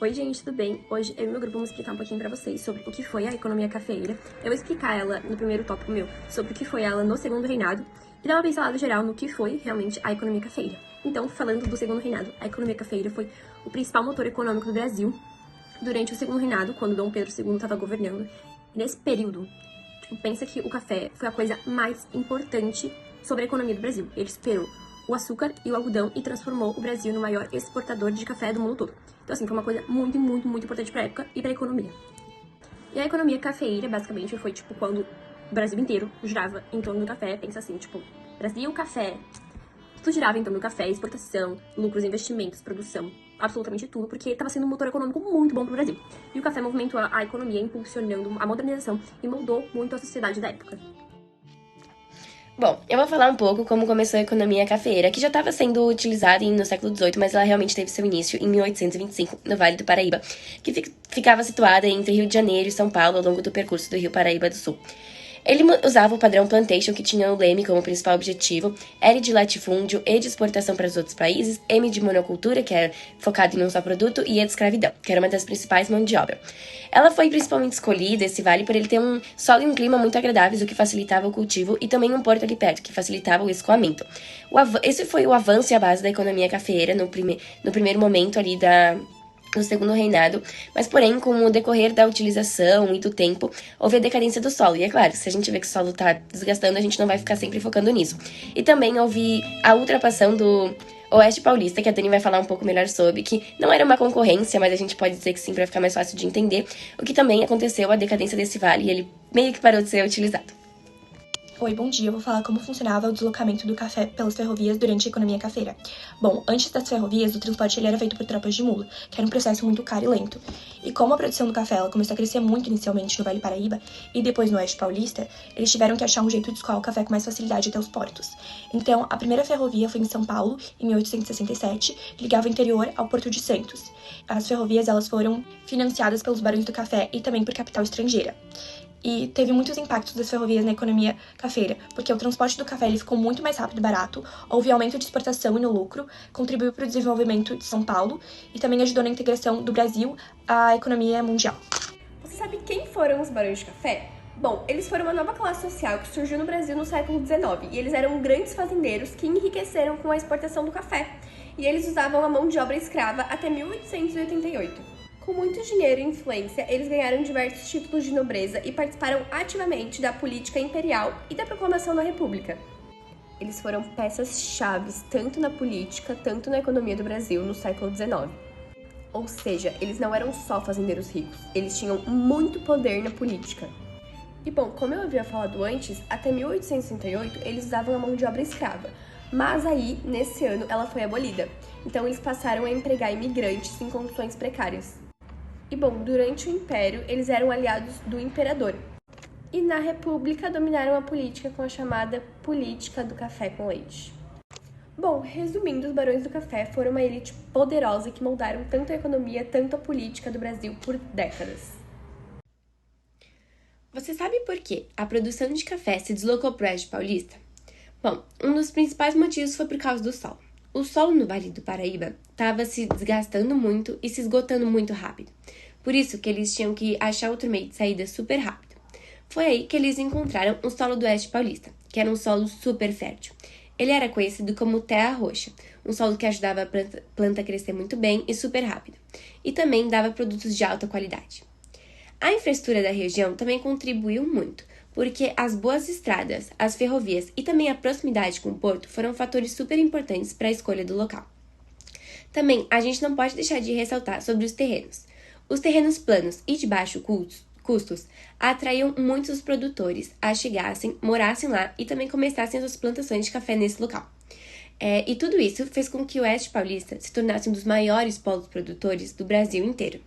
Oi gente, tudo bem? Hoje eu e meu grupo vamos explicar um pouquinho pra vocês sobre o que foi a economia cafeeira. Eu vou explicar ela no primeiro tópico meu, sobre o que foi ela no segundo reinado, e dar uma pincelada geral no que foi realmente a economia cafeeira. Então, falando do segundo reinado, a economia cafeeira foi o principal motor econômico do Brasil durante o segundo reinado, quando Dom Pedro II estava governando. E nesse período, pensa que o café foi a coisa mais importante sobre a economia do Brasil. Ele superou o açúcar e o algodão e transformou o Brasil no maior exportador de café do mundo todo. Então, assim, foi uma coisa muito importante pra época e pra economia. E a economia cafeeira, basicamente, foi, quando o Brasil inteiro girava em torno do café. Pensa assim, Brasil, café. Tudo girava em torno do café, exportação, lucros, investimentos, produção, absolutamente tudo, porque estava sendo um motor econômico muito bom pro Brasil. E o café movimentou a economia, impulsionando a modernização e moldou muito a sociedade da época. Bom, eu vou falar um pouco como começou a economia cafeeira, que já estava sendo utilizada no século XVIII, mas ela realmente teve seu início em 1825, no Vale do Paraíba, que ficava situada entre Rio de Janeiro e São Paulo ao longo do percurso do Rio Paraíba do Sul. Ele usava o padrão plantation, que tinha o leme como principal objetivo, L de latifúndio, E de exportação para os outros países, M de monocultura, que era focado em um só produto, e E de escravidão, que era uma das principais mãos de obra. Ela foi principalmente escolhida, esse vale, por ele ter um solo e um clima muito agradáveis, o que facilitava o cultivo, e também um porto ali perto, que facilitava o escoamento. Esse foi o avanço e a base da economia cafeeira no primeiro momento ali no segundo reinado, mas porém, com o decorrer da utilização e do tempo, houve a decadência do solo. E é claro, se a gente vê que o solo tá desgastando, a gente não vai ficar sempre focando nisso. E também houve a ultrapassão do Oeste Paulista, que a Dani vai falar um pouco melhor sobre, que não era uma concorrência, mas a gente pode dizer que sim, para ficar mais fácil de entender, o que também aconteceu a decadência desse vale, e ele meio que parou de ser utilizado. Oi, bom dia. Eu vou falar como funcionava o deslocamento do café pelas ferrovias durante a economia cafeira. Bom, antes das ferrovias, o transporte ele era feito por tropas de mula, que era um processo muito caro e lento. E como a produção do café ela começou a crescer muito inicialmente no Vale Paraíba e depois no Oeste Paulista, eles tiveram que achar um jeito de escoar o café com mais facilidade até os portos. Então, a primeira ferrovia foi em São Paulo, em 1867, que ligava o interior ao Porto de Santos. As ferrovias elas foram financiadas pelos barões do café e também por capital estrangeira. E teve muitos impactos das ferrovias na economia cafeira, porque o transporte do café ele ficou muito mais rápido e barato, houve aumento de exportação e no lucro, contribuiu para o desenvolvimento de São Paulo e também ajudou na integração do Brasil à economia mundial. Você sabe quem foram os barões de café? Bom, eles foram uma nova classe social que surgiu no Brasil no século XIX, e eles eram grandes fazendeiros que enriqueceram com a exportação do café, e eles usavam a mão de obra escrava até 1888. Com muito dinheiro e influência, eles ganharam diversos títulos de nobreza e participaram ativamente da política imperial e da proclamação da República. Eles foram peças-chaves tanto na política, tanto na economia do Brasil no século XIX. Ou seja, eles não eram só fazendeiros ricos, eles tinham muito poder na política. E bom, como eu havia falado antes, até 1868 eles usavam a mão de obra escrava, mas aí, nesse ano, ela foi abolida. Então eles passaram a empregar imigrantes em condições precárias. E bom, durante o Império, eles eram aliados do imperador. E na República, dominaram a política com a chamada política do café com leite. Bom, resumindo, os barões do café foram uma elite poderosa que moldaram tanto a economia, tanto a política do Brasil por décadas. Você sabe por que a produção de café se deslocou para o Oeste Paulista? Bom, um dos principais motivos foi por causa do solo. O solo no Vale do Paraíba estava se desgastando muito e se esgotando muito rápido. Por isso que eles tinham que achar outro meio de saída super rápido. Foi aí que eles encontraram o solo do Oeste Paulista, que era um solo super fértil. Ele era conhecido como terra roxa, um solo que ajudava a planta a crescer muito bem e super rápido. E também dava produtos de alta qualidade. A infraestrutura da região também contribuiu muito, porque as boas estradas, as ferrovias e também a proximidade com o porto foram fatores super importantes para a escolha do local. Também, a gente não pode deixar de ressaltar sobre os terrenos. Os terrenos planos e de baixo custos atraíam muitos produtores a chegassem, morassem lá e também começassem as suas plantações de café nesse local. E tudo isso fez com que o Oeste Paulista se tornasse um dos maiores polos produtores do Brasil inteiro.